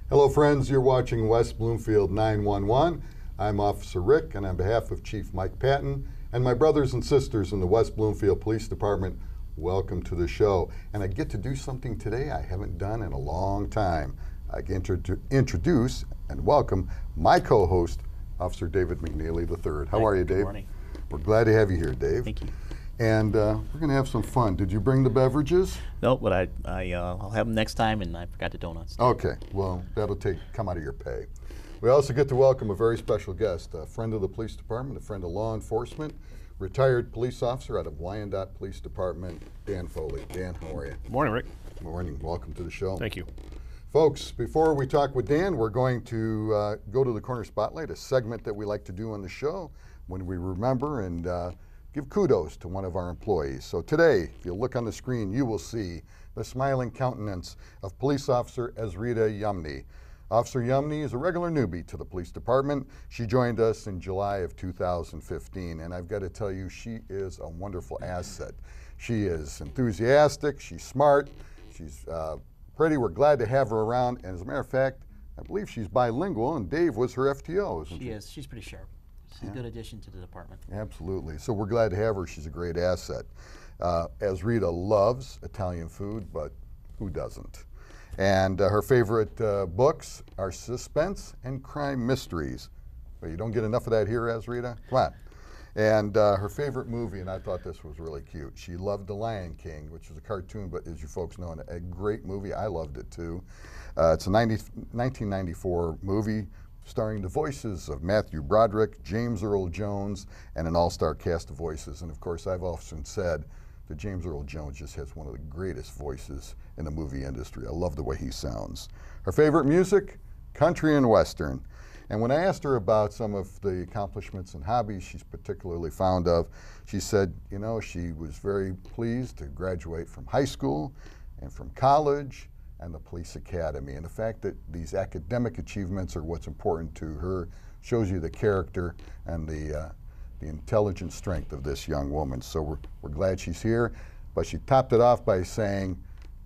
Hello friends, you're watching West Bloomfield 911. I'm Officer Rick, and on behalf of Chief Mike Patton and my brothers and sisters in the West Bloomfield Police Department, welcome to the show. And I get to do something today I haven't done in a long time. I get to introduce and welcome my co-host, Officer David McNeely III. How are you, Dave? Good morning. We're glad to have you here, Dave. Thank you. And we're going to have some fun. Did you bring the beverages? No, but I'll have them next time, and I forgot the donuts. Okay, well, that'll come out of your pay. We also get to welcome a very special guest, a friend of the police department, a friend of law enforcement, retired police officer out of Wyandotte Police Department, Dan Foley. Dan, how are you? Good morning, Rick. Good morning. Welcome to the show. Thank you. Folks, before we talk with Dan, we're going to go to the Corner Spotlight, a segment that we like to do on the show when we remember and give kudos to one of our employees. So today, if you look on the screen, you will see the smiling countenance of Police Officer Ezrita Yumney. Officer Yumney is a regular newbie to the police department. She joined us in July of 2015, and I've got to tell you, she is a wonderful asset. She is enthusiastic, she's smart, she's pretty. We're glad to have her around, and as a matter of fact, I believe she's bilingual, and Dave was her FTO, isn't she? She is. She's pretty sharp. She's a good addition to the department. Absolutely. So we're glad to have her. She's a great asset. Ezrita loves Italian food, but who doesn't? And her favorite books are suspense and crime mysteries. But you don't get enough of that here, Ezrita? Come on. And her favorite movie, and I thought this was really cute, she loved The Lion King, which is a cartoon, but as you folks know, a great movie. I loved it too. It's a 1994 movie starring the voices of Matthew Broderick, James Earl Jones, and an all-star cast of voices. And of course, I've often said that James Earl Jones just has one of the greatest voices in the movie industry. I love the way he sounds. Her favorite music, country and western. And when I asked her about some of the accomplishments and hobbies she's particularly fond of, she said, you know, she was very pleased to graduate from high school and from college and the police academy. And the fact that these academic achievements are what's important to her shows you the character and the intelligent strength of this young woman. So we're glad she's here, but she topped it off by saying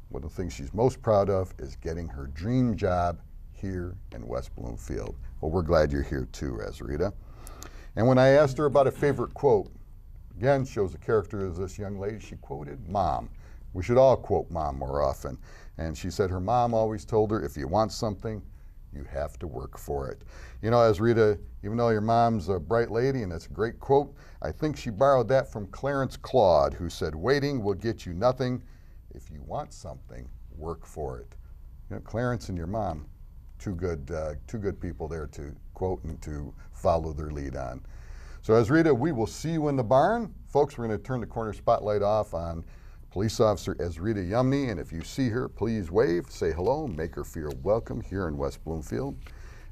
one of the things she's most proud of is getting her dream job here in West Bloomfield. Well, we're glad you're here too, Ezrita. And when I asked her about a favorite quote, again, shows the character of this young lady, she quoted Mom. We should all quote Mom more often. And she said her mom always told her, if you want something, you have to work for it. You know, Ezrita, even though your mom's a bright lady, and that's a great quote, I think she borrowed that from Clarence Claude, who said, waiting will get you nothing. If you want something, work for it. You know, Clarence and your mom, two good people there to quote and to follow their lead on. So Ezrita, we will see you in the barn. Folks, we're going to turn the Corner Spotlight off on Police Officer Ezrita Yumney, and if you see her, please wave, say hello, make her feel welcome here in West Bloomfield.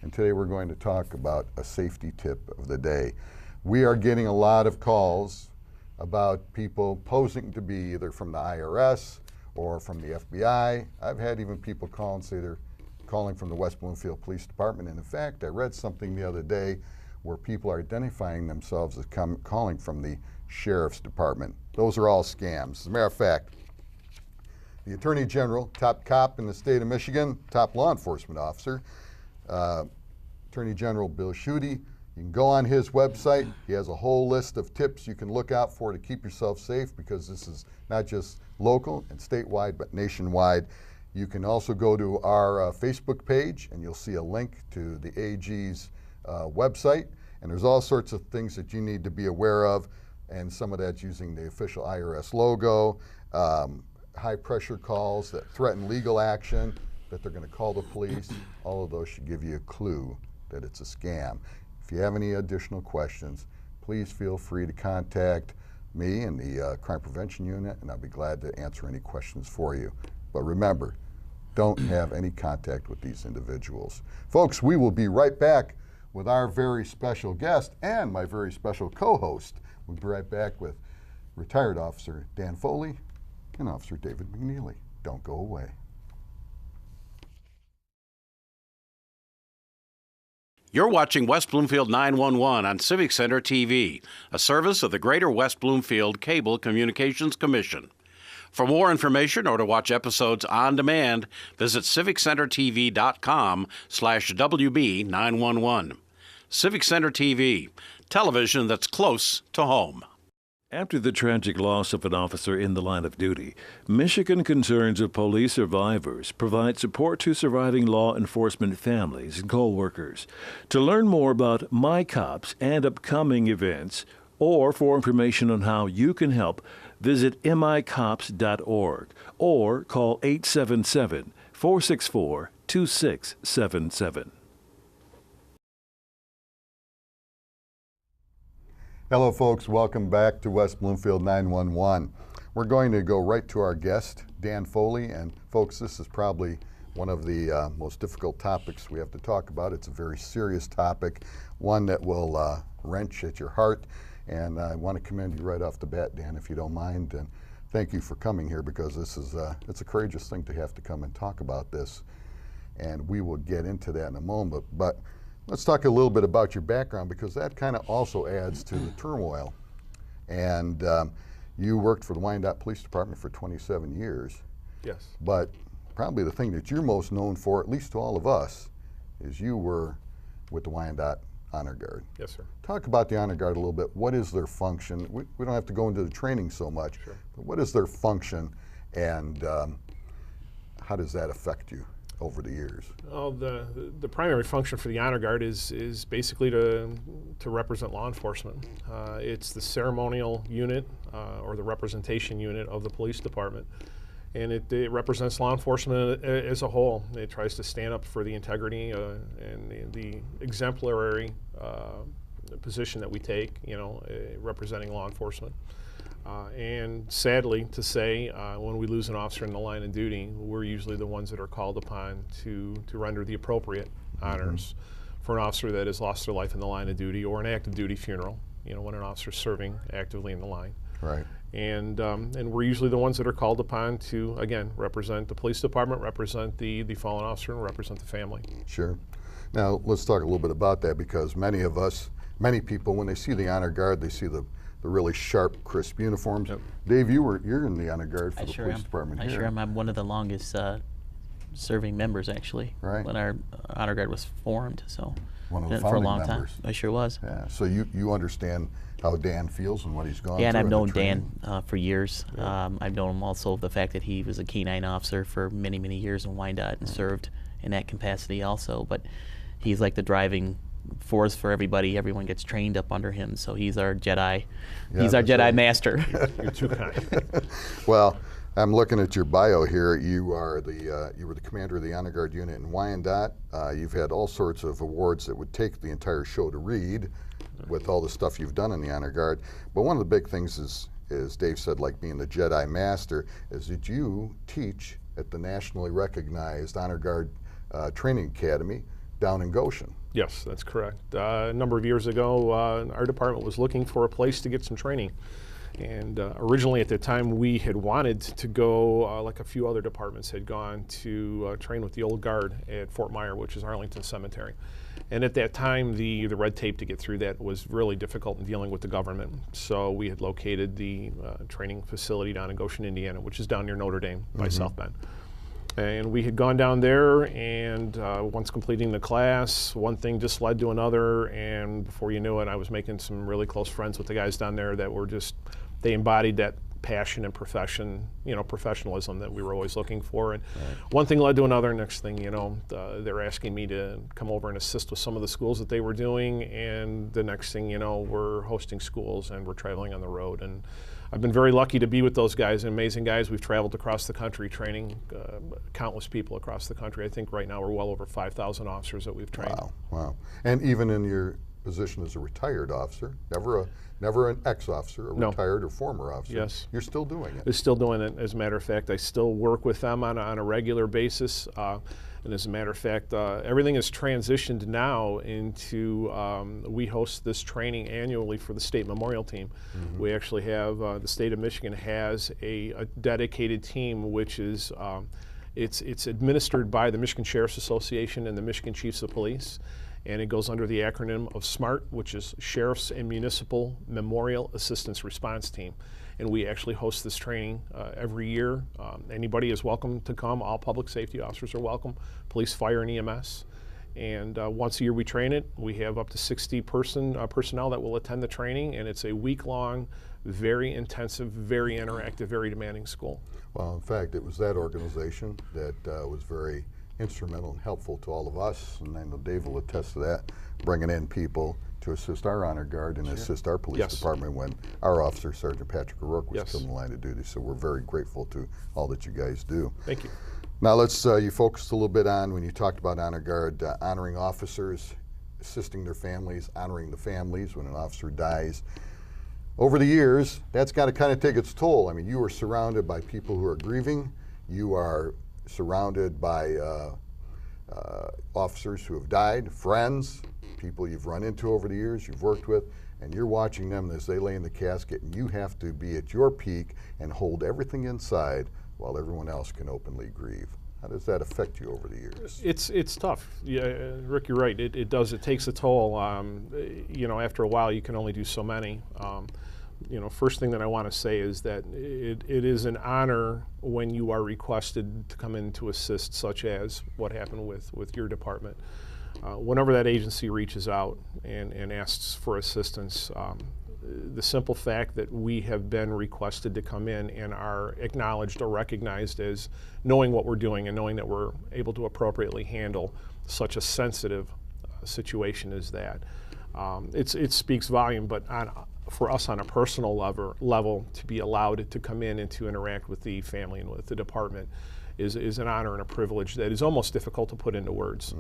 And today we're going to talk about a safety tip of the day. We are getting a lot of calls about people posing to be either from the IRS or from the FBI. I've had even people call and say they're calling from the West Bloomfield Police Department. And in fact, I read something the other day where people are identifying themselves as calling from the Sheriff's Department. Those are all scams. As a matter of fact, the Attorney General, top cop in the state of Michigan, top law enforcement officer, Attorney General Bill Schuette, you can go on his website. He has a whole list of tips you can look out for to keep yourself safe, because this is not just local and statewide, but nationwide. You can also go to our Facebook page, and you'll see a link to the AG's website. And there's all sorts of things that you need to be aware of, and some of that's using the official IRS logo, high pressure calls that threaten legal action, that they're going to call the police. All of those should give you a clue that it's a scam. If you have any additional questions, please feel free to contact me and the Crime Prevention Unit, and I'll be glad to answer any questions for you. But remember, don't have any contact with these individuals. Folks, we will be right back with our very special guest and my very special co-host. We'll be right back with retired Officer Dan Foley and Officer David McNeely. Don't go away. You're watching West Bloomfield 911 on Civic Center TV, a service of the Greater West Bloomfield Cable Communications Commission. For more information or to watch episodes on demand, visit civiccentertv.com/WB911. Civic Center TV, television that's close to home. After the tragic loss of an officer in the line of duty, Michigan Concerns of Police Survivors provide support to surviving law enforcement families and co-workers. To learn more about My Cops and upcoming events, or for information on how you can help, visit micops.org or call 877-464-2677. Hello, folks. Welcome back to West Bloomfield 911. We're going to go right to our guest, Dan Foley. And, folks, this is probably one of the most difficult topics we have to talk about. It's a very serious topic, one that will wrench at your heart. And I want to commend you right off the bat, Dan, if you don't mind. And thank you for coming here, because this is it's a courageous thing to have to come and talk about this. And we will get into that in a moment. But let's talk a little bit about your background, because that kind of also adds to the turmoil. And you worked for the Wyandotte Police Department for 27 years. Yes. But probably the thing that you're most known for, at least to all of us, is you were with the Wyandotte Honor Guard. Yes, sir. Talk about the Honor Guard a little bit. What is their function? We don't have to go into the training so much, Sure. but what is their function, and how does that affect you over the years? Well, the primary function for the Honor Guard is basically to represent law enforcement. It's the ceremonial unit or the representation unit of the police department. And it represents law enforcement as a whole. It tries to stand up for the integrity and the exemplary position that we take, representing law enforcement. And sadly to say, when we lose an officer in the line of duty, we're usually the ones that are called upon to render the appropriate honors for an officer that has lost their life in the line of duty, or an active duty funeral, when an officer's serving actively in the line. Right. And we're usually the ones that are called upon to, again, represent the police department, represent the fallen officer, and represent the family. Sure. Now, let's talk a little bit about that, because many people, when they see the Honor Guard, they see the really sharp, crisp uniforms. Yep. Dave, you're in the Honor Guard for I the sure police am. department I here. sure am. I'm one of the longest serving members, actually. Right. When our Honor Guard was formed, so One of the been for a founding long members. time. I sure was. Yeah. So you understand how Dan feels and what he's gone through. Yeah, and I've in the known training. Dan for years. I've known him also the fact that he was a K-9 officer for many, many years in Wyandotte and served in that capacity also. But he's like the driving force for everybody. Everyone gets trained up under him, so he's our Jedi. Yeah, He's our that's Jedi right. master. You're too kind. Well, I'm looking at your bio here. You were the commander of the Honor Guard unit in Wyandotte. You've had all sorts of awards that would take the entire show to read, with all the stuff you've done in the Honor Guard. But one of the big things is Dave said, like being the Jedi master, is that you teach at the nationally recognized Honor Guard Training Academy down in Goshen. Yes, that's correct. A number of years ago, our department was looking for a place to get some training. And originally at the time, we had wanted to go, like a few other departments had gone, to train with the old guard at Fort Myer, which is Arlington Cemetery. And at that time, the red tape to get through that was really difficult in dealing with the government. So we had located the training facility down in Goshen, Indiana, which is down near Notre Dame by South Bend. And we had gone down there, and once completing the class, one thing just led to another, and before you knew it, I was making some really close friends with the guys down there that were just, they embodied that passion and professionalism that we were always looking for. And one thing led to another. Next thing you know, they're asking me to come over and assist with some of the schools that they were doing, and the next thing you know, we're hosting schools and we're traveling on the road. And I've been very lucky to be with those guys, amazing guys. We've traveled across the country training countless people across the country. I think right now we're well over 5,000 officers that we've trained. Wow. And even in your position as a retired officer, never an ex-officer, a retired or former officer. Yes. You're still doing it. I'm still doing it. As a matter of fact, I still work with them on a regular basis. And as a matter of fact, everything has transitioned now into, we host this training annually for the state memorial team. We actually have, the state of Michigan has a dedicated team, which is, it's administered by the Michigan Sheriff's Association and the Michigan Chiefs of Police. And it goes under the acronym of SMART, which is Sheriff's and Municipal Memorial Assistance Response Team. and we actually host this training every year. Anybody is welcome to come. All public safety officers are welcome, police, fire, and EMS. And once a year we train it. We have up to 60 personnel that will attend the training, and it's a week-long, very intensive, very interactive, very demanding school. Well, in fact, it was that organization that was very instrumental and helpful to all of us, and I know Dave will attest to that, bringing in people to assist our honor guard and assist our police department when our officer, Sergeant Patrick O'Rourke, was killed in the line of duty. So we're very grateful to all that you guys do. Thank you. Now let's, you focused a little bit on, when you talked about honor guard, honoring officers, assisting their families, honoring the families when an officer dies. Over the years, that's got to kind of take its toll. I mean, you are surrounded by people who are grieving. You are surrounded by officers who have died, friends, people you've run into over the years, you've worked with, and you're watching them as they lay in the casket, and you have to be at your peak and hold everything inside while everyone else can openly grieve. How does that affect you over the years? It's tough. Yeah, Rick, you're right. It does. It takes a toll. You know, after a while, you can only do so many. You know, first thing that I want to say is that it is an honor when you are requested to come in to assist, such as what happened with your department. Whenever that agency reaches out and asks for assistance, the simple fact that we have been requested to come in and are acknowledged or recognized as knowing what we're doing and knowing that we're able to appropriately handle such a sensitive situation as that. It speaks volume, but for us on a personal level to be allowed to come in and to interact with the family and with the department is an honor and a privilege that is almost difficult to put into words.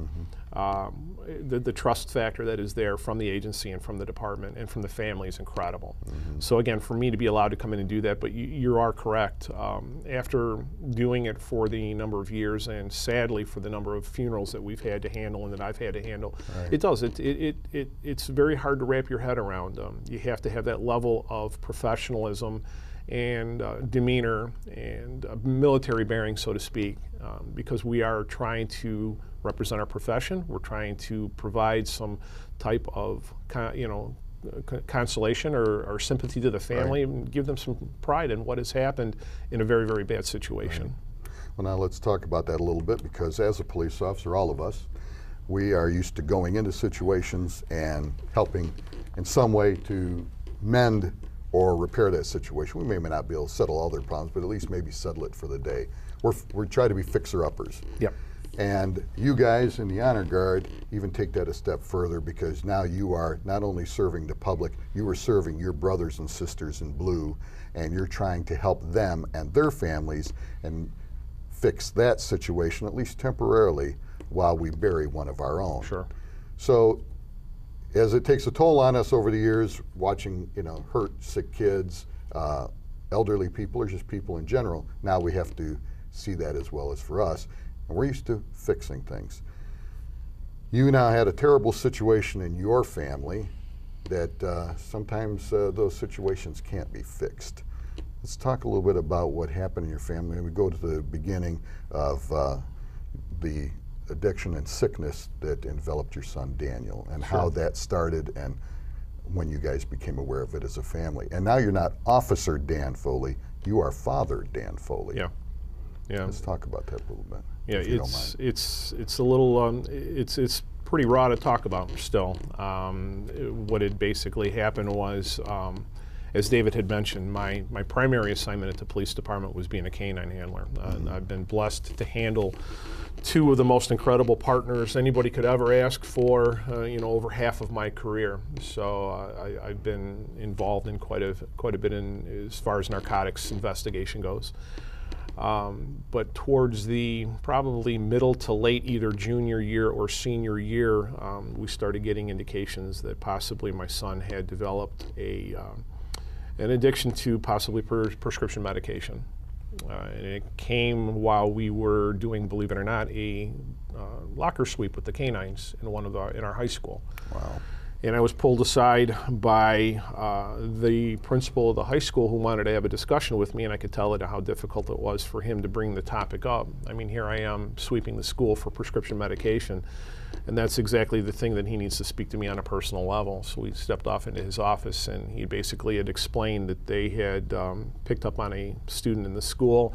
The trust factor that is there from the agency and from the department and from the family is incredible. So again, for me to be allowed to come in and do that, but you are correct. After doing it for the number of years and sadly for the number of funerals that we've had to handle and that I've had to handle, it's very hard to wrap your head around. You have to have that level of professionalism and demeanor and military bearing, so to speak, because we are trying to represent our profession. We're trying to provide some type of, consolation or sympathy to the family and give them some pride in what has happened in a very, very bad situation. Well, now let's talk about that a little bit, because as a police officer, all of us, we are used to going into situations and helping in some way to mend or repair that situation. We may not be able to settle all their problems, but at least maybe settle it for the day. We're trying to be fixer-uppers. Yep. And you guys in the Honor Guard even take that a step further, because now you are not only serving the public, you are serving your brothers and sisters in blue, and you're trying to help them and their families and fix that situation, at least temporarily, while we bury one of our own. Sure. So, as it takes a toll on us over the years, watching hurt, sick kids, elderly people, or just people in general, now we have to see that as well as for us. And we're used to fixing things. You now had a terrible situation in your family that sometimes those situations can't be fixed. Let's talk a little bit about what happened in your family. And we go to the beginning of the addiction and sickness that enveloped your son Daniel, and how that started and when you guys became aware of it as a family. And now you're not Officer Dan Foley, you are Father Dan Foley. Yeah. Let's talk about that a little bit. Yeah, if you don't mind. it's a little it's pretty raw to talk about still. What had basically happened was, as David had mentioned, my primary assignment at the police department was being a canine handler. I've been blessed to handle two of the most incredible partners anybody could ever ask for, over half of my career. So I've been involved in quite a bit in as far as narcotics investigation goes. But towards the probably middle to late either junior year or senior year, we started getting indications that possibly my son had developed an addiction to possibly prescription medication. And it came while we were doing, believe it or not, a locker sweep with the canines in our high school. Wow. And I was pulled aside by the principal of the high school who wanted to have a discussion with me, and I could tell how difficult it was for him to bring the topic up. I mean, here I am sweeping the school for prescription medication, and that's exactly the thing that he needs to speak to me on a personal level. So we stepped off into his office, and he basically had explained that they had picked up on a student in the school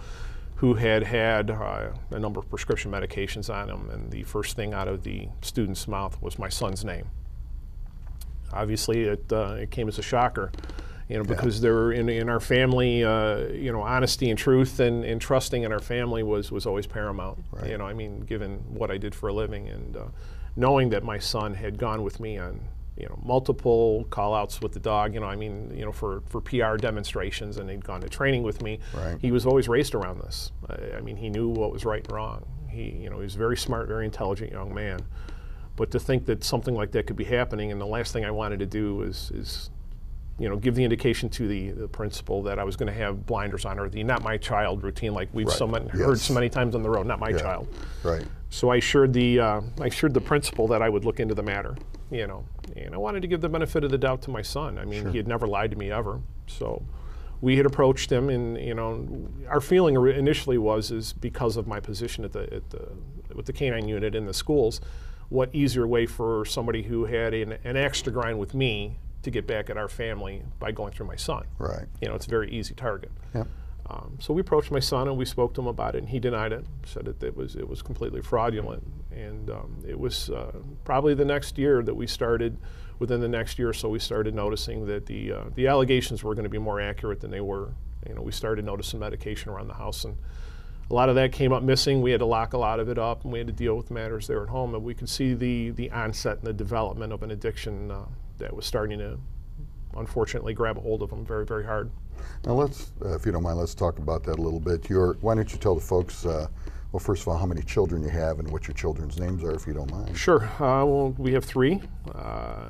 who had a number of prescription medications on him, and the first thing out of the student's mouth was my son's name. Obviously, it came as a shocker, because there were in our family, honesty and truth and trusting in our family was always paramount. Right. I mean, given what I did for a living, and knowing that my son had gone with me on multiple call-outs with the dog, for PR demonstrations, and he'd gone to training with me. Right. He was always raised around this. I mean, he knew what was right and wrong. He was a very smart, very intelligent young man. But to think that something like that could be happening, and the last thing I wanted to do is give the indication to the principal that I was going to have blinders on, or the "not my child" routine, like we've heard so many times on the road. Not my child. Right. So I assured the principal that I would look into the matter. And I wanted to give the benefit of the doubt to my son. I mean, he had never lied to me ever. So we had approached him, and our feeling initially is because of my position with the canine unit in the schools. What easier way for somebody who had an axe to grind with me to get back at our family by going through my son? Right. It's a very easy target. Yep. So we approached my son and we spoke to him about it, and he denied it, said that it was completely fraudulent. And it was probably the next year that we started, within the next year or so, we started noticing that the allegations were going to be more accurate than they were. We started noticing medication around the house, and a lot of that came up missing. We had to lock a lot of it up, and we had to deal with matters there at home. And we could see the onset and the development of an addiction that was starting to, unfortunately, grab a hold of them very, very hard. Now let's, if you don't mind, let's talk about that a little bit. Why don't you tell the folks, well, first of all, how many children you have and what your children's names are, if you don't mind. Sure. Well, we have three.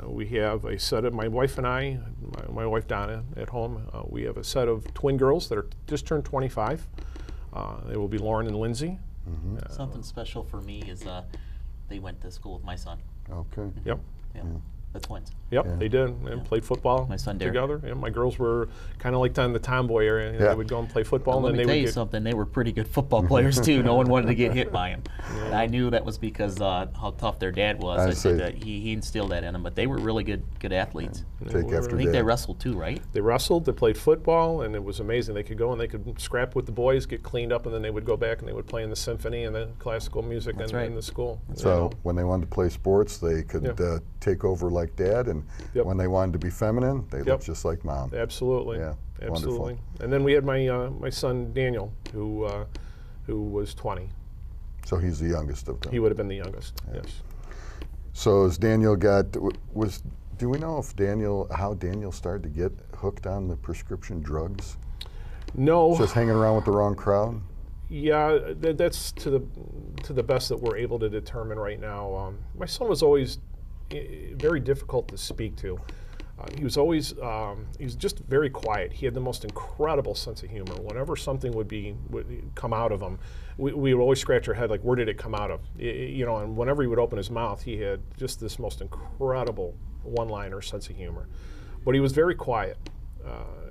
We have a set of, my wife and I, my wife Donna at home, we have a set of twin girls that are just turned 25. They will be Lauren and Lindsay. Mm-hmm. Something special for me is they went to school with my son. Okay. Yep. Yeah. The twins. Yep, Yeah. they did, and played football My son Derek. together. Yeah, my girls were kind of like on the tomboy area. Yeah. They would go and play football, Let and me then tell they you would get something. They were pretty good football players too. No one wanted to get hit by them. And I knew that was because how tough their dad was. I I see. think that he instilled that in them. But they were really good athletes. Take were- after I think they Dad. wrestled too, right? They wrestled, they played football, and it was amazing. They could go and they could scrap with the boys, get cleaned up, and then they would go back and they would play in the symphony and the classical music That's in, right. in the school. So when they wanted to play sports, they could Yeah. take over like Dad, and Yep. when they wanted to be feminine, they Yep. looked just like Mom. Absolutely. Yeah, Absolutely. wonderful. And then we had my son Daniel, who was 20. So he's the youngest of them. He would have been the youngest. Yes. So as Daniel do we know how Daniel started to get hooked on the prescription drugs? No. Just hanging around with the wrong crowd? Yeah, that's to the best that we're able to determine right now. My son was always very difficult to speak to. He was always he was just very quiet. He had the most incredible sense of humor. Whenever something would come out of him, we would always scratch our head like, where did it come out of? And whenever he would open his mouth, he had just this most incredible one-liner sense of humor. But he was very quiet,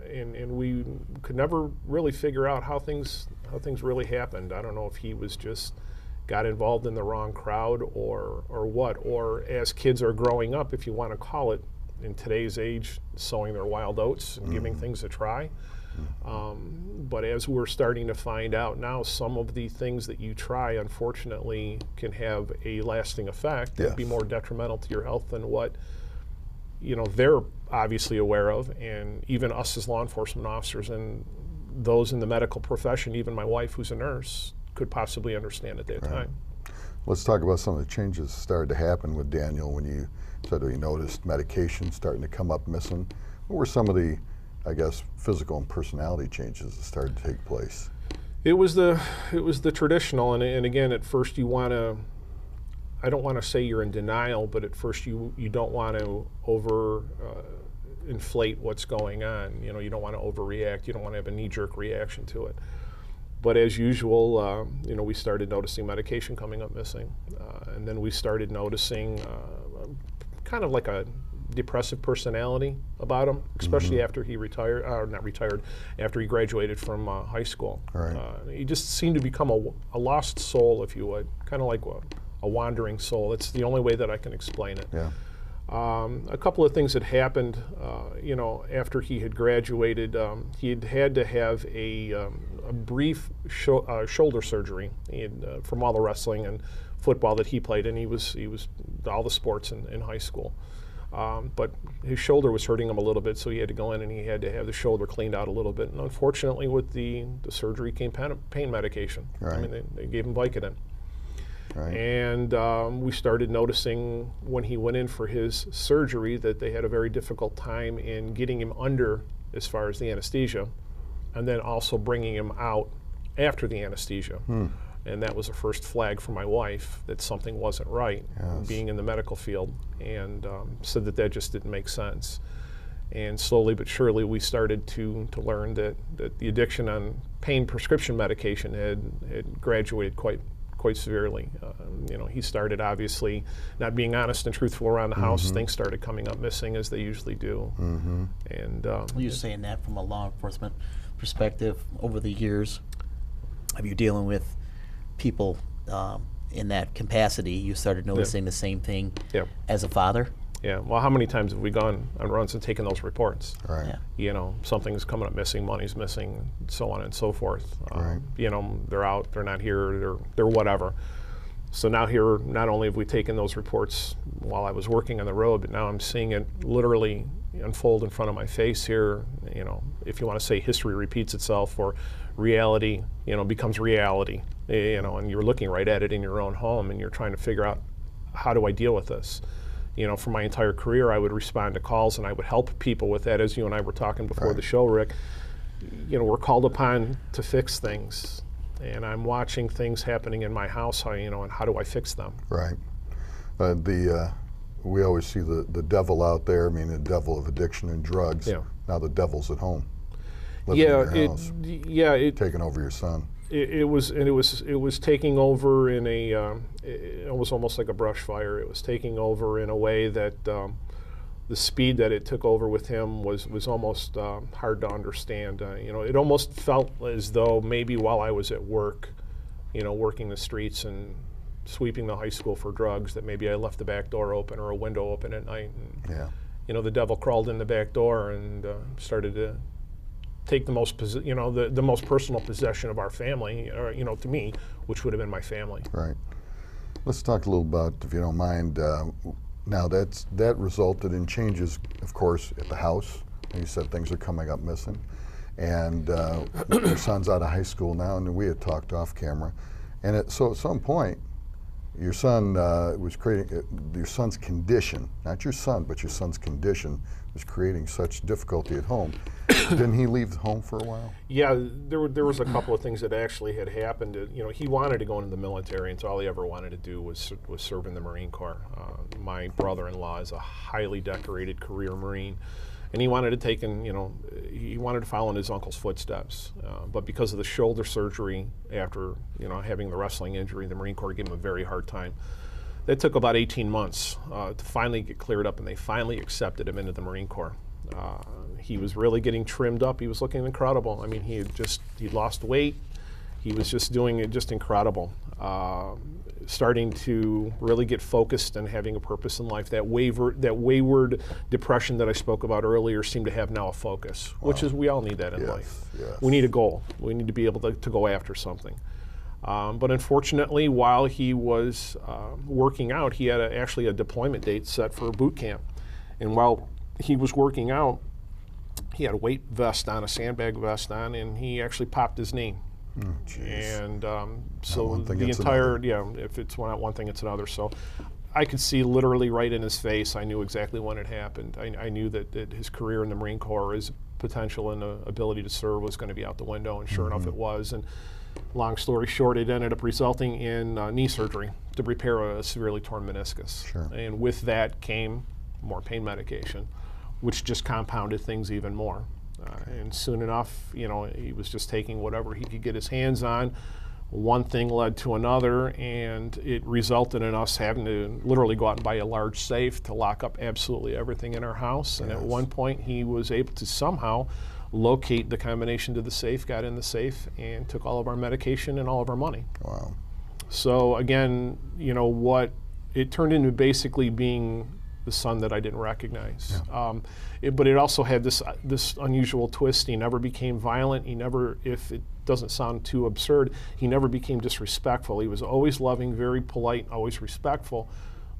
and we could never really figure out how things really happened. I don't know if he was just got involved in the wrong crowd or what, or as kids are growing up, if you want to call it, in today's age, sowing their wild oats and giving things a try. But as we're starting to find out now, some of the things that you try, unfortunately, can have a lasting effect and be Yes. more detrimental to your health than what they're obviously aware of, and even us as law enforcement officers and those in the medical profession, even my wife who's a nurse, could possibly understand at that time. Let's talk about some of the changes that started to happen with Daniel when you said you noticed medication starting to come up missing. What were some of the, I guess, physical and personality changes that started to take place? It was the traditional, and again, at first you want to, I don't want to say you're in denial, but at first you don't want to inflate what's going on. You don't want to overreact. You don't want to have a knee-jerk reaction to it. But as usual, we started noticing medication coming up missing, and then we started noticing kind of like a depressive personality about him, especially after he retired, or not retired, after he graduated from high school. Right. He just seemed to become a lost soul, if you would, kind of like a wandering soul. It's the only way that I can explain it. Yeah. A couple of things that happened, after he had graduated. He had to have a brief shoulder surgery from all the wrestling and football that he played, and he was all the sports in high school. But his shoulder was hurting him a little bit, so he had to go in and he had to have the shoulder cleaned out a little bit. And unfortunately, with the surgery came pain medication. Right. I mean, they gave him Vicodin. Right. And we started noticing when he went in for his surgery that they had a very difficult time in getting him under as far as the anesthesia, and then also bringing him out after the anesthesia. And that was a first flag for my wife that something wasn't right, being in the medical field, and said that just didn't make sense. And slowly but surely we started to learn that the addiction on pain prescription medication had graduated quite severely. He started obviously not being honest and truthful around the house. Things started coming up missing, as they usually do. And You're saying that from a law enforcement perspective over the years of you dealing with people in that capacity, you started noticing the same thing as a father? Yeah, well, how many times have we gone on runs and taken those reports? Right. Yeah. Something's coming up missing, money's missing, so on and so forth. Right. They're out, they're not here, they're whatever. So now here, not only have we taken those reports while I was working on the road, but now I'm seeing it literally unfold in front of my face here. If you want to say history repeats itself, or reality, becomes reality, and you're looking right at it in your own home, and you're trying to figure out, how do I deal with this? For my entire career, I would respond to calls and I would help people with that. As you and I were talking before the show, Rick, we're called upon to fix things, and I'm watching things happening in my house, and how do I fix them? Right. We always see the devil out there. I mean, the devil of addiction and drugs. Yeah. Now the devil's at home, living in your house, it taking over your son. It was taking over in it was almost like a brush fire. It was taking over in a way that the speed that it took over with him was almost hard to understand. It almost felt as though maybe while I was at work, working the streets and sweeping the high school for drugs, that maybe I left the back door open or a window open at night, and the devil crawled in the back door and started to take the most the most personal possession of our family, or to me, which would have been my family. Right. Let's talk a little about, if you don't mind. Now that resulted in changes, of course, at the house. And you said things are coming up missing, and your son's out of high school now, and we had talked off camera, and so at some point, your son was creating your son's condition, not your son, but your son's condition was creating such difficulty at home. Didn't he leave home for a while? Yeah, there was a couple of things that actually had happened. He wanted to go into the military, and so all he ever wanted to do was serve in the Marine Corps. My brother-in-law is a highly decorated career Marine, and he wanted to he wanted to follow in his uncle's footsteps. But because of the shoulder surgery after having the wrestling injury, the Marine Corps gave him a very hard time. That took about 18 months to finally get cleared up, and they finally accepted him into the Marine Corps. He was really getting trimmed up. He was looking incredible. I mean, he'd lost weight. He was just doing it just incredible. Starting to really get focused and having a purpose in life. That wayward depression that I spoke about earlier seemed to have now a focus, which is, we all need that in life. Yes. We need a goal. We need to be able to go after something. But unfortunately, while he was working out, he had actually a deployment date set for a boot camp. And while he was working out, he had a weight vest on, a sandbag vest on, and he actually popped his knee. And so the entire, if it's not one thing, it's another. So I could see literally right in his face. I knew exactly when it happened. I knew that his career in the Marine Corps, his potential and ability to serve was going to be out the window, and sure enough it was. And long story short, it ended up resulting in knee surgery to repair a severely torn meniscus. Sure. And with that came more pain medication, which just compounded things even more. And soon enough, he was just taking whatever he could get his hands on, one thing led to another, and it resulted in us having to literally go out and buy a large safe to lock up absolutely everything in our house. And at one point, he was able to somehow locate the combination to the safe, got in the safe, and took all of our medication and all of our money. Wow. So again, what it turned into basically being the son that I didn't recognize. But it also had this unusual twist. He never became violent. He never, if it doesn't sound too absurd, he never became disrespectful. He was always loving, very polite, always respectful.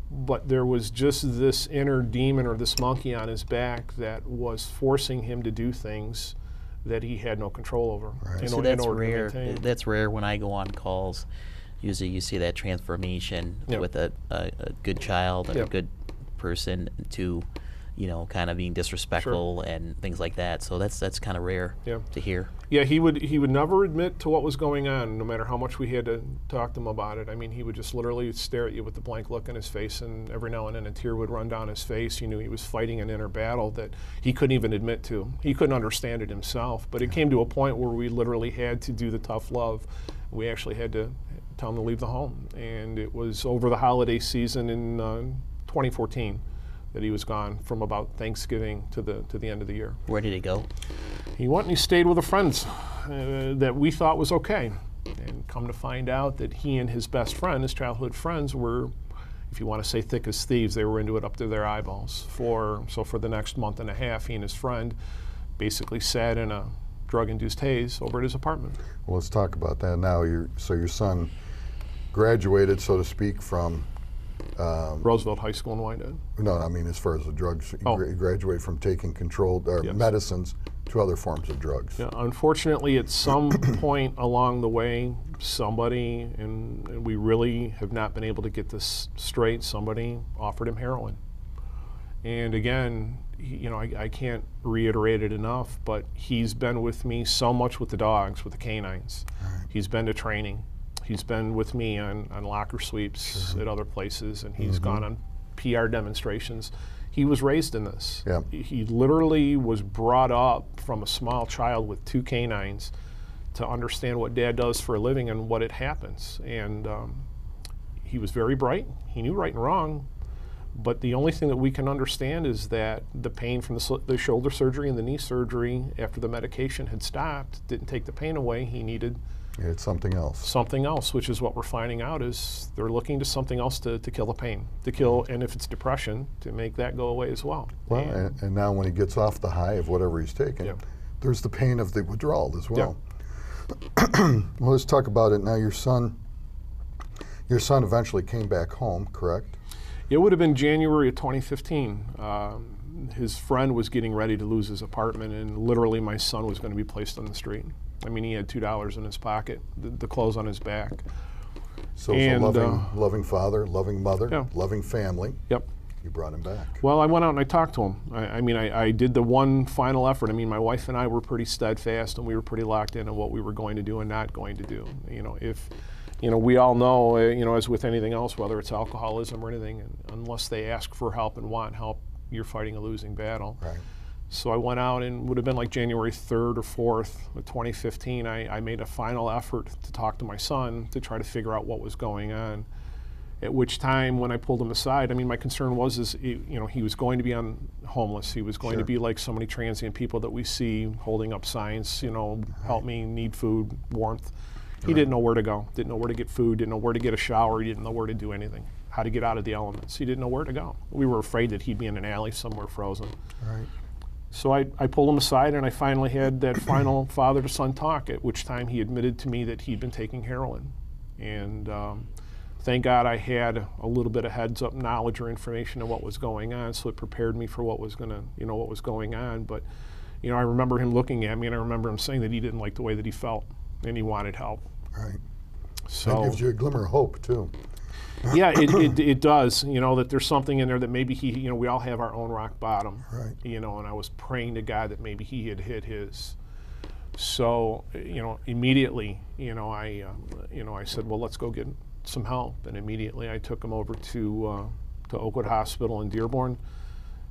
But there was just this inner demon or this monkey on his back that was forcing him to do things that he had no control over. Right. So that's rare. That's rare when I go on calls. Usually you see that transformation with a good child and a good person to, kind of being disrespectful and things like that. So that's kind of rare to hear. Yeah, he would never admit to what was going on, no matter how much we had to talk to him about it. I mean, he would just literally stare at you with a blank look on his face, and every now and then a tear would run down his face. You knew he was fighting an inner battle that he couldn't even admit to. He couldn't understand it himself, but it came to a point where we literally had to do the tough love. We actually had to tell him to leave the home, and it was over the holiday season in 2014 that he was gone, from about Thanksgiving to the end of the year. Where did he go? He went and he stayed with a friend that we thought was okay, and come to find out that he and his best friend, his childhood friends, were, if you want to say thick as thieves, they were into it up to their eyeballs. So for the next month and a half, he and his friend basically sat in a drug-induced haze over at his apartment. Well, let's talk about that now. So your son graduated, so to speak, from Roosevelt High School in Wyandotte. No, I mean as far as the drugs, he graduated from taking controlled medicines to other forms of drugs. Yeah, unfortunately, at some point along the way, somebody, and we really have not been able to get this straight, somebody offered him heroin. And again, I can't reiterate it enough, but he's been with me so much with the dogs, with the canines. Right. He's been to training. He's been with me on locker sweeps at other places, and he's gone on PR demonstrations. He was raised in this. Yeah. He literally was brought up from a small child with 2 canines to understand what Dad does for a living and what it happens. And he was very bright. He knew right and wrong. But the only thing that we can understand is that the pain from the shoulder surgery and the knee surgery after the medication had stopped didn't take the pain away. He needed something else. Something else, which is what we're finding out is they're looking to something else to kill the pain, to kill, and if it's depression, to make that go away as well. Well, and now when he gets off the high of whatever he's taking, there's the pain of the withdrawal as well. Well, let's talk about it now. Your son eventually came back home, correct? It would have been January of 2015. His friend was getting ready to lose his apartment, and literally my son was going to be placed on the street. I mean, he had $2 in his pocket, the clothes on his back. So it's a loving father, loving mother, loving family. Yep. You brought him back. Well, I went out and I talked to him. I did the one final effort. I mean, my wife and I were pretty steadfast, and we were pretty locked in on what we were going to do and not going to do. We all know, as with anything else, whether it's alcoholism or anything, unless they ask for help and want help, you're fighting a losing battle. Right. So I went out, and would have been like January 3rd or 4th of 2015, I made a final effort to talk to my son to try to figure out what was going on. At which time, when I pulled him aside, I mean, my concern was, he was going to be homeless. He was going to be like so many transient people that we see holding up signs, help me, need food, warmth. He didn't know where to go, didn't know where to get food, didn't know where to get a shower, he didn't know where to do anything, how to get out of the elements. He didn't know where to go. We were afraid that he'd be in an alley somewhere frozen. Right. So I pulled him aside, and I finally had that final father-to-son talk, at which time he admitted to me that he'd been taking heroin. And thank God I had a little bit of heads-up knowledge or information of what was going on, so it prepared me for what was going on. But I remember him looking at me, and I remember him saying that he didn't like the way that he felt, and he wanted help. Right. So that gives you a glimmer of hope too. Yeah, it does. That there's something in there that maybe he, we all have our own rock bottom. Right. And I was praying to God that maybe he had hit his. So, immediately, I said, well, let's go get some help. And immediately I took him over to Oakwood Hospital in Dearborn,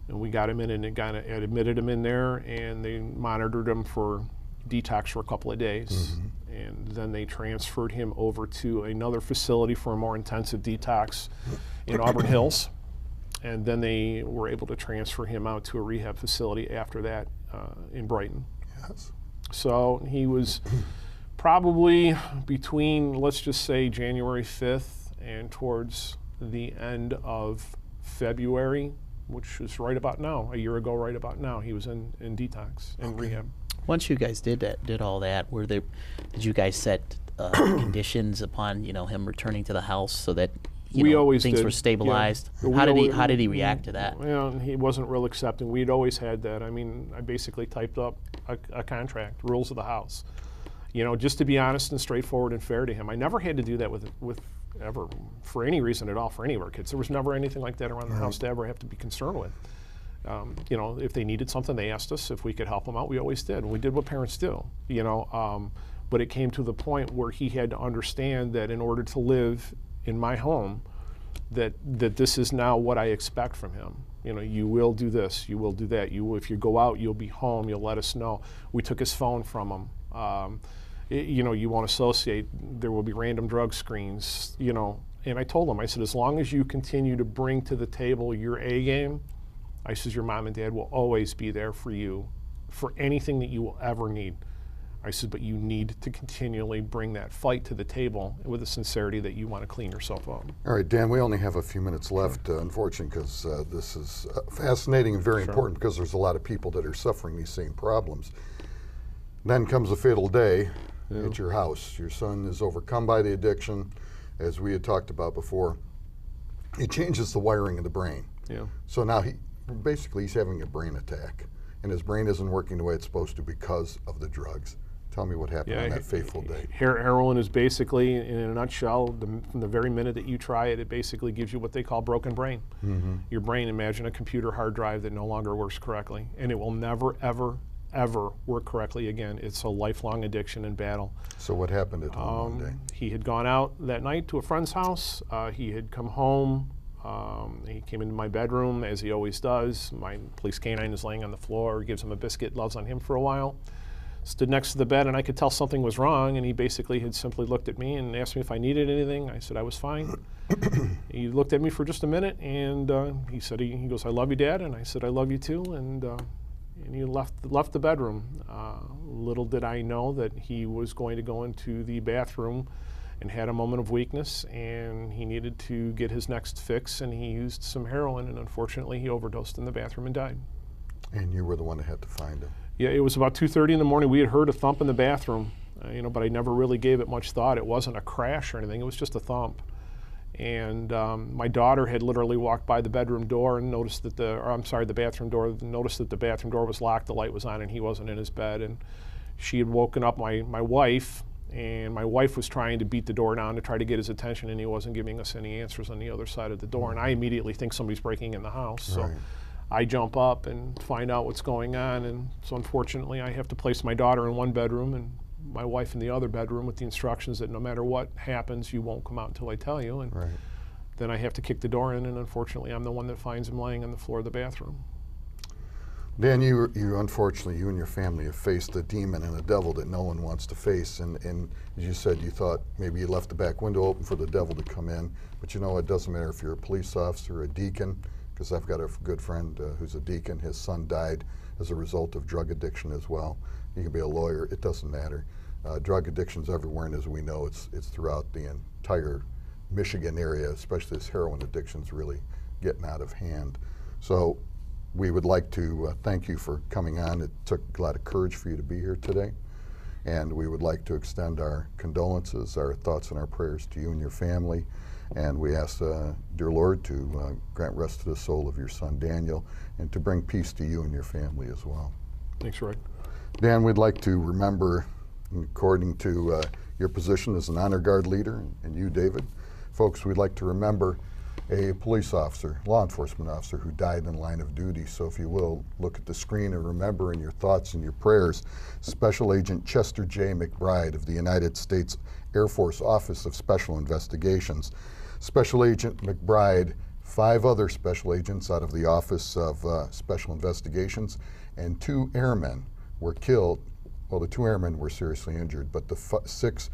and we got him in, and it admitted him in there, and they monitored him for detox for a couple of days. And then they transferred him over to another facility for a more intensive detox in Auburn Hills. And then they were able to transfer him out to a rehab facility after that in Brighton. Yes. So he was probably between, let's just say, January 5th and towards the end of February, which is right about now, a year ago, right about now, he was in detox, in rehab. Once you guys did all that, did you guys set conditions upon him returning to the house so that always things did. were stabilized? Yeah. How did he react to that? Well, he wasn't real accepting. We'd always had that. I mean, I basically typed up a contract, rules of the house. Just to be honest and straightforward and fair to him. I never had to do that with ever, for any reason at all, for any of our kids. There was never anything like that around the house to ever have to be concerned with. If they needed something, they asked us if we could help them out. We always did. And we did what parents do, but it came to the point where he had to understand that in order to live in my home, that this is now what I expect from him. You will do this, you will do that. If you go out, you'll be home, you'll let us know. We took his phone from him. You won't associate, there will be random drug screens, And I told him, I said, as long as you continue to bring to the table your A game, I said, your mom and dad will always be there for you for anything that you will ever need. I said, but you need to continually bring that fight to the table with the sincerity that you want to clean yourself up. All right, Dan, we only have a few minutes left, unfortunately, because this is fascinating and very important because there's a lot of people that are suffering these same problems. Then comes a fatal day at your house. Your son is overcome by the addiction, as we had talked about before. It changes the wiring of the brain. Yeah. So now he's having a brain attack, and his brain isn't working the way it's supposed to because of the drugs. Tell me what happened on that fateful day. Heroin is basically, in a nutshell, from the very minute that you try it, it basically gives you what they call broken brain. Your brain, imagine a computer hard drive that no longer works correctly, and it will never, ever, ever work correctly again. It's a lifelong addiction and battle. So what happened at home one day? He had gone out that night to a friend's house. He had come home. He came into my bedroom, as he always does. My police canine is laying on the floor, gives him a biscuit, loves on him for a while. Stood next to the bed, and I could tell something was wrong, and he basically had simply looked at me and asked me if I needed anything. I said I was fine. He looked at me for just a minute, and he said, he goes, I love you, Dad, and I said, I love you too, and he left the bedroom. Little did I know that he was going to go into the bathroom and had a moment of weakness, and he needed to get his next fix, and he used some heroin, and unfortunately he overdosed in the bathroom and died. And you were the one that had to find him. Yeah, it was about 2:30 in the morning. We had heard a thump in the bathroom, but I never really gave it much thought. It wasn't a crash or anything. It was just a thump. And my daughter had literally walked by the bedroom door and noticed that the bathroom door, noticed that the bathroom door was locked, the light was on, and he wasn't in his bed. And she had woken up my wife, and my wife was trying to beat the door down to try to get his attention, and he wasn't giving us any answers on the other side of the door. And I immediately think somebody's breaking in the house. So I jump up and find out what's going on, and so unfortunately I have to place my daughter in one bedroom and my wife in the other bedroom with the instructions that no matter what happens, you won't come out until I tell you. And then I have to kick the door in, and unfortunately I'm the one that finds him laying on the floor of the bathroom. Dan, you unfortunately, you and your family have faced a demon and a devil that no one wants to face, and as you said, you thought maybe you left the back window open for the devil to come in, but it doesn't matter if you're a police officer, a deacon, because I've got a good friend who's a deacon. His son died as a result of drug addiction as well. You can be a lawyer, it doesn't matter. Drug addiction's everywhere, and as we know, it's throughout the entire Michigan area, especially this heroin addiction's really getting out of hand. So we would like to thank you for coming on. It took a lot of courage for you to be here today, and we would like to extend our condolences, our thoughts and our prayers to you and your family. And we ask, dear Lord, to grant rest to the soul of your son, Daniel, and to bring peace to you and your family as well. Thanks, Rick. Dan, we'd like to remember, according to your position as an honor guard leader, and you, David, folks, we'd like to remember a police officer, law enforcement officer, who died in line of duty. So if you will, look at the screen and remember in your thoughts and your prayers, Special Agent Chester J. McBride of the United States Air Force Office of Special Investigations. Special Agent McBride, 5 other special agents out of the Office of Special Investigations, and 2 airmen were killed well, the 2 airmen were seriously injured, but the 6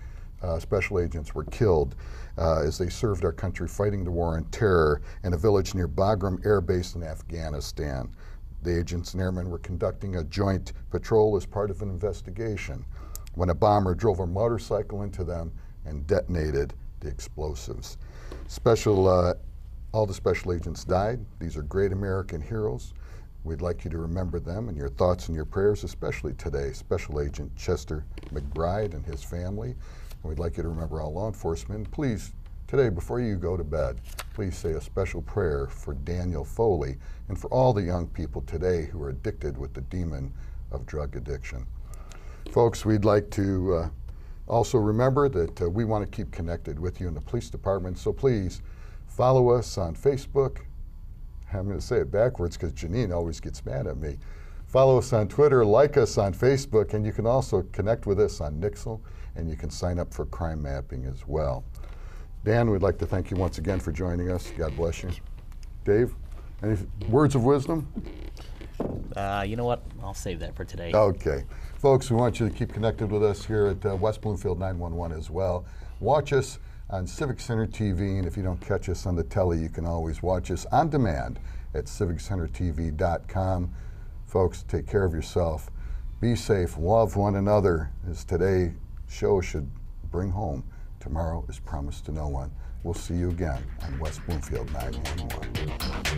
special agents were killed as they served our country fighting the war on terror in a village near Bagram Air Base in Afghanistan. The agents and airmen were conducting a joint patrol as part of an investigation when a bomber drove a motorcycle into them and detonated the explosives. All the special agents died. These are great American heroes. We'd like you to remember them in your thoughts and your prayers, especially today, Special Agent Chester McBride and his family. And we'd like you to remember all law enforcement. Please, today, before you go to bed, please say a special prayer for Daniel Foley and for all the young people today who are addicted with the demon of drug addiction. Folks, we'd like to also remember that we want to keep connected with you in the police department, so please follow us on Facebook. I'm going to say it backwards because Janine always gets mad at me. Follow us on Twitter, like us on Facebook, and you can also connect with us on Nixle, and you can sign up for crime mapping as well. Dan, we'd like to thank you once again for joining us. God bless you. Dave, any words of wisdom? You know what? I'll save that for today. Okay. Folks, we want you to keep connected with us here at West Bloomfield 911 as well. Watch us on Civic Center TV, and if you don't catch us on the telly, you can always watch us on demand at civiccentertv.com. Folks, take care of yourself. Be safe. Love one another, as today's show should bring home. Tomorrow is promised to no one. We'll see you again on West Bloomfield 911.